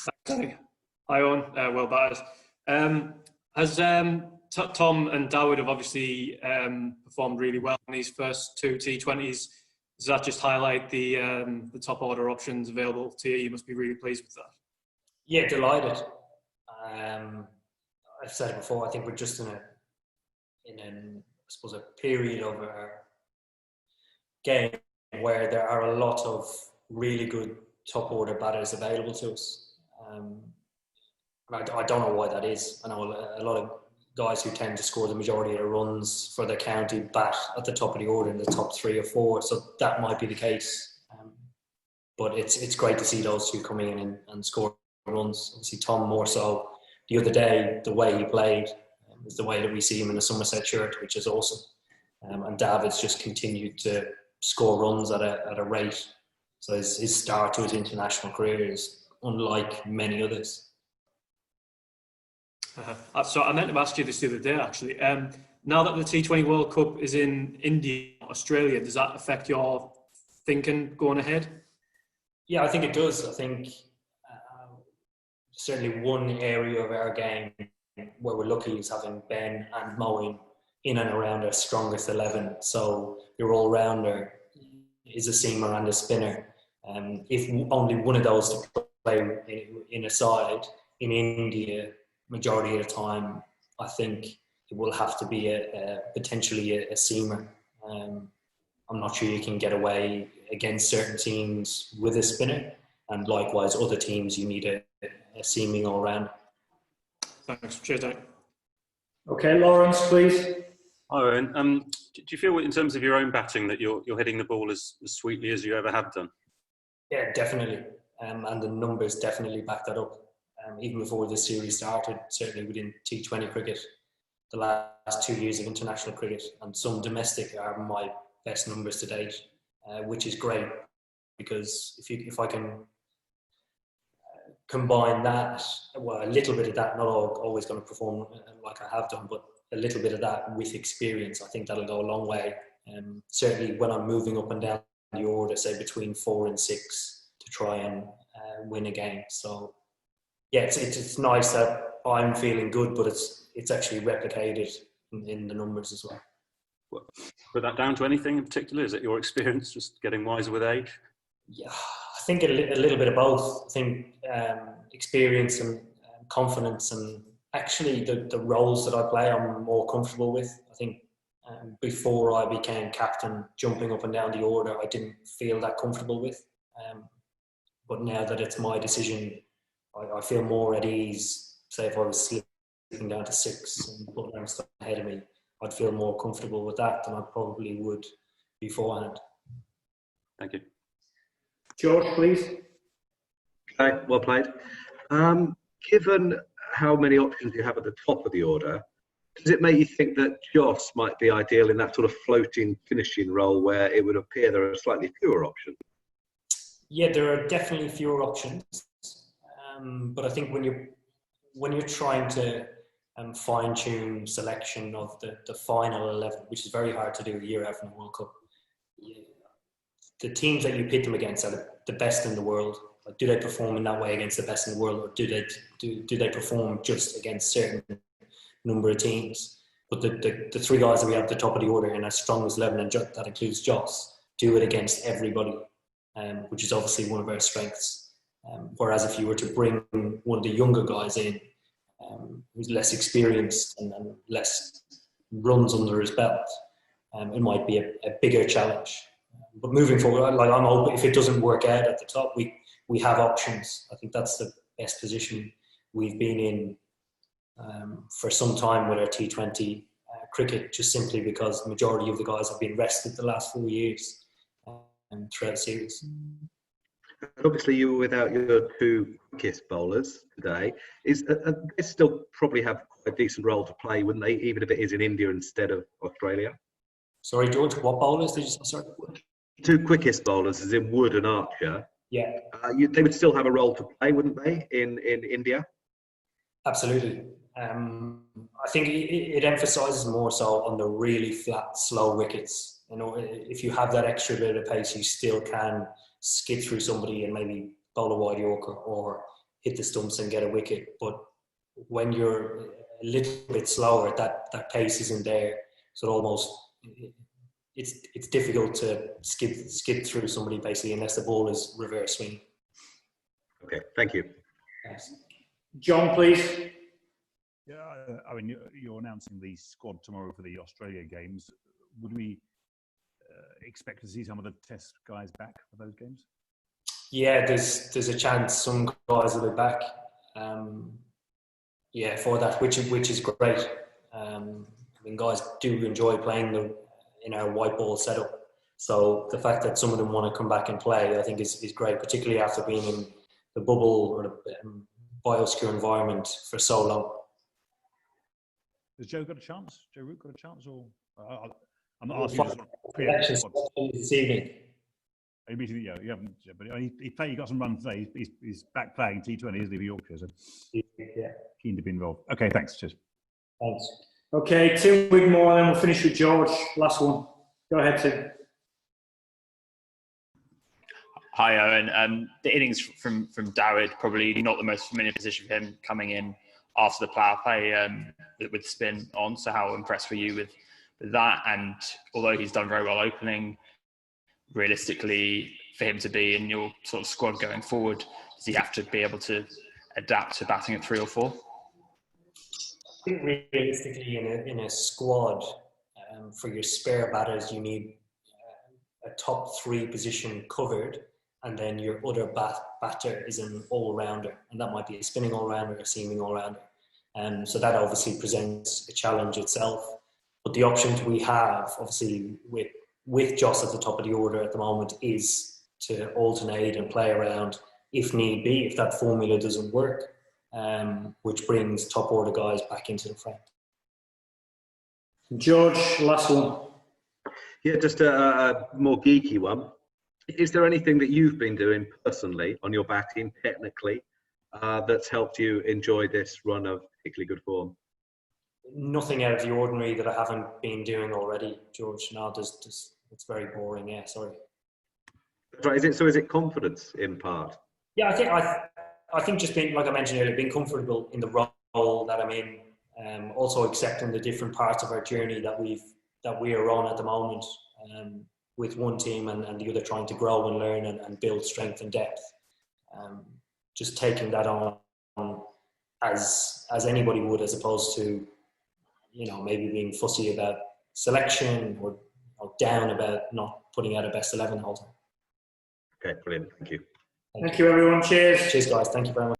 Okay. Hi, Eoin. Well battered. Has Tom and Dawid have obviously performed really well in these first two T20s. Does that just highlight the top order options available to you? You must be really pleased with that. Yeah, delighted. I've said it before. I think we're just in I suppose, a period of our game where there are a lot of really good top order batters available to us. I don't know why that is. I know a lot of guys who tend to score the majority of their runs for their county bat at the top of the order in the top 3 or 4, so that might be the case. But it's great to see those two coming in and score runs. Obviously, Tom more so the other day, the way he played is the way that we see him in a Somerset shirt, which is awesome. And David's just continued to score runs at a rate. So his start to his international career is unlike many others. So I meant to ask you this the other day, actually. Now that the T20 World Cup is in India, Australia, does that affect your thinking going ahead? Yeah, I think it does. I think certainly one area of our game where we're lucky is having Ben and Moeen in and around our strongest 11. So your all-rounder is a seamer and a spinner. If only one of those to play in a side in India, majority of the time, I think it will have to be potentially a seamer. I'm not sure you can get away against certain teams with a spinner, and likewise other teams you need a seaming all round. Thanks. Cheers, Dave. Okay, Lawrence, please. Hi, Eoin. Do you feel, in terms of your own batting, that you're hitting the ball as sweetly as you ever have done? Yeah, definitely. And the numbers definitely back that up. Even before the series started, certainly within T20 cricket, the last 2 years of international cricket and some domestic are my best numbers to date, which is great because if I can combine that, well, a little bit of that, not always going to perform like I have done, but a little bit of that with experience, I think that'll go a long way. Certainly when I'm moving up and down the order, say between 4 and 6, to try and win a game. So yeah, it's nice that I'm feeling good, but it's actually replicated in the numbers as well. Put that down to anything in particular? Is it your experience just getting wiser with age? Yeah, I think a little bit of both. I think experience and confidence, and actually the roles that I play I'm more comfortable with. I think before I became captain, jumping up and down the order, I didn't feel that comfortable with. But now that it's my decision, I feel more at ease. Say if I was slipping down to 6 and Butler stuff ahead of me, I'd feel more comfortable with that than I probably would beforehand. Thank you. George, please. Okay, well played. Given how many options you have at the top of the order, does it make you think that Joss might be ideal in that sort of floating finishing role where it would appear there are slightly fewer options? Yeah, there are definitely fewer options. But I think when you're trying to fine-tune selection of the final 11, which is very hard to do a year after the World Cup, the teams that you pit them against are the best in the world. Like, do they perform in that way against the best in the world, or do they perform just against certain number of teams? But the 3 guys that we have at the top of the order in our strongest 11, and that includes Joss, do it against everybody, which is obviously one of our strengths. Whereas if you were to bring one of the younger guys in, who's less experienced and less runs under his belt, it might be a bigger challenge. But moving forward, like, I'm hoping if it doesn't work out at the top, we have options. I think that's the best position we've been in for some time with our T20 cricket, just simply because the majority of the guys have been rested the last 4 years throughout the series. And obviously, you were without your 2 quickest bowlers today. They still probably have a decent role to play, wouldn't they? Even if it is in India instead of Australia. Sorry, George. What bowlers did you say? Sorry. 2 quickest bowlers, as in Wood and Archer. Yeah. They would still have a role to play, wouldn't they, in India? Absolutely. I think it emphasises more so on the really flat, slow wickets. You know, if you have that extra bit of pace, you still can skid through somebody and maybe bowl a wide Yorker, or hit the stumps and get a wicket. But when you're a little bit slower, that pace isn't there. So almost it's difficult to skip through somebody basically unless the ball is reverse swing. Okay, thank you. Thanks. John, please. Yeah, I mean, you're announcing the squad tomorrow for the Australia games. Would we expect to see some of the Test guys back for those games? Yeah, there's a chance some guys will be back. For that, which is great. I mean, guys do enjoy playing in our white ball setup. So the fact that some of them want to come back and play, I think is great, particularly after being in the bubble or the biosecure environment for so long. Has Joe got a chance? Joe Root got a chance? Or I'm not asking you to sort of preempt the squad. This evening. You haven't, but he got some runs today. He's back playing T20, isn't he, for Yorkshire? So Yeah. Keen to be involved. Okay, thanks. Cheers. Thanks. Okay, Tim Wigmore, and then we'll finish with George. Last one. Go ahead, Tim. Hi, Eoin. The innings from Dawid, probably not the most familiar position for him coming in after the power play with spin on. So how impressed were you with that? And although he's done very well opening, realistically, for him to be in your sort of squad going forward, does he have to be able to adapt to batting at 3 or 4? I think realistically in a squad, for your spare batters, you need a top 3 position covered, and then your other batter is an all-rounder, and that might be a spinning all-rounder, a seaming all-rounder. So that obviously presents a challenge itself. But the options we have, obviously, with Joss at the top of the order at the moment, is to alternate and play around if need be, if that formula doesn't work, which brings top order guys back into the front. George, last one. Yeah, just a more geeky one. Is there anything that you've been doing personally on your batting, technically, that's helped you enjoy this run of particularly good form? Nothing out of the ordinary that I haven't been doing already, George. No, it's very boring. Yeah, sorry. Right. Is it confidence in part? Yeah, I think just being, like I mentioned earlier, being comfortable in the role that I'm in, also accepting the different parts of our journey that we are on at the moment, with one team and the other trying to grow and learn and build strength and depth. Just taking that on as anybody would, as opposed to, maybe being fussy about selection or down about not putting out a best 11 the whole time. Okay, brilliant. Thank you. Thank you, everyone. Cheers. Cheers, guys. Thank you very much.